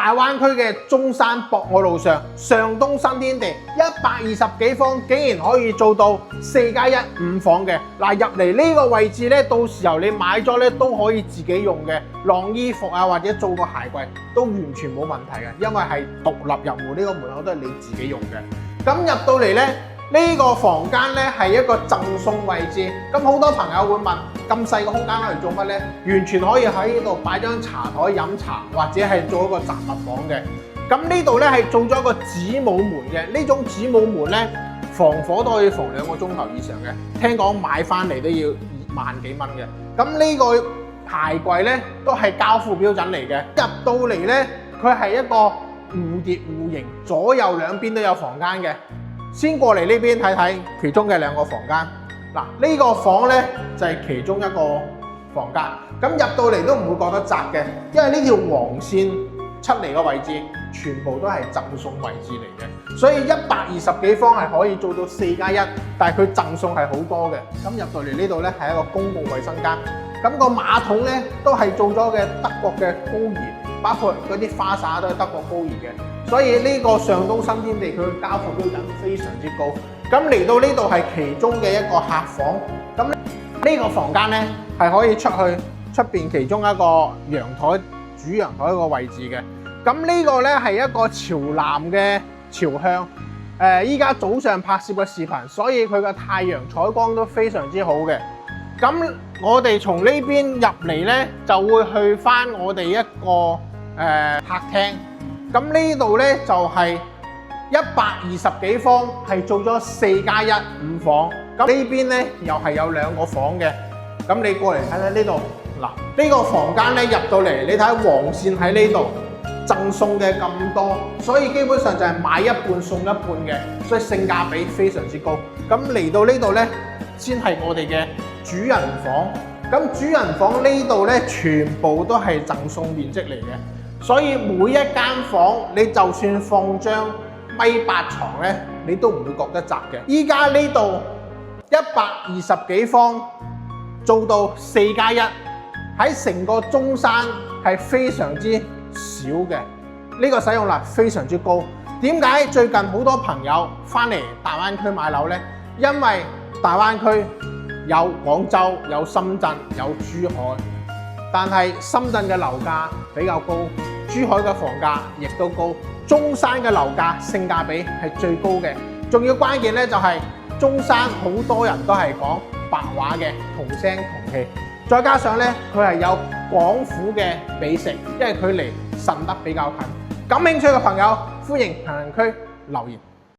大灣區嘅中山博愛路上上東新天地120幾方，竟然可以做到4+1 5房嘅。嗱，入嚟呢個位置咧，到時候你買咗咧都可以自己用嘅，晾衣服啊或者做個鞋櫃都完全冇問題嘅，因為係獨立入戶，呢個門口都係你自己用嘅。咁入到嚟咧，呢個房間咧係一個贈送位置。咁好多朋友會問，咁細個空間攞嚟做乜咧？完全可以喺呢度擺張茶台飲茶，或者係做一個雜物房嘅。咁呢度咧係做咗一個子母門嘅，呢種子母門咧防火都可以防2個鐘頭以上嘅。聽講買翻嚟都要萬幾蚊嘅。咁呢個鞋櫃咧都係交付標準嚟嘅。入到嚟咧，佢係一個蝴蝶戶型，左右兩邊都有房間嘅。先過嚟呢邊睇睇其中嘅2個房間。嗱，呢個房咧就係其中一個房間。咁入到嚟都唔會覺得窄嘅，因為呢條黃線出嚟嘅位置全部都係贈送位置嚟嘅，所以120幾方係可以做到4+1，但係佢贈送係好多嘅。咁入到嚟呢度咧係一個公共衛生間。咁個馬桶咧都係做咗嘅德國嘅高儀，包括嗰啲花灑都係德國高儀嘅。所以呢個上東新天地佢嘅交付標準非常之高。咁嚟到呢度係其中嘅一個客房。咁呢個房間咧係可以出去出邊其中一個陽台主陽台一個位置嘅。咁呢個咧係一個朝南嘅朝向。依家早上拍攝嘅視頻，所以佢嘅太陽採光都非常之好嘅。咁我哋從呢邊入嚟咧，就會去翻我哋一個客廳。咁呢度咧就係120幾方，係做咗4+1 5房。咁呢邊咧又係有2個房嘅。咁你過嚟睇睇呢度，嗱，呢個房間咧入到嚟，你睇黃線喺呢度，贈送嘅咁多，所以基本上就係買一半送一半嘅，所以性價比非常之高。咁嚟到呢度咧，先係我哋嘅主人房。咁主人房呢度咧，全部都係贈送面積嚟嘅，所以每一間房你就算放張1.8床咧，你都唔會覺得窄嘅。依家呢度120幾方做到4+1，喺成個中山係非常之少嘅，呢個使用率非常之高。點解最近好多朋友翻嚟大灣區買樓呢？因為大灣區有廣州、有深圳、有珠海，但係深圳嘅樓價比較高，珠海嘅房價亦都高，中山嘅樓價性價比係最高嘅。仲要關鍵咧就係中山好多人都係講白話嘅，同聲同氣，再加上咧佢係有廣府嘅美食，因為佢離順德比較近。感興趣嘅朋友歡迎評論區留言。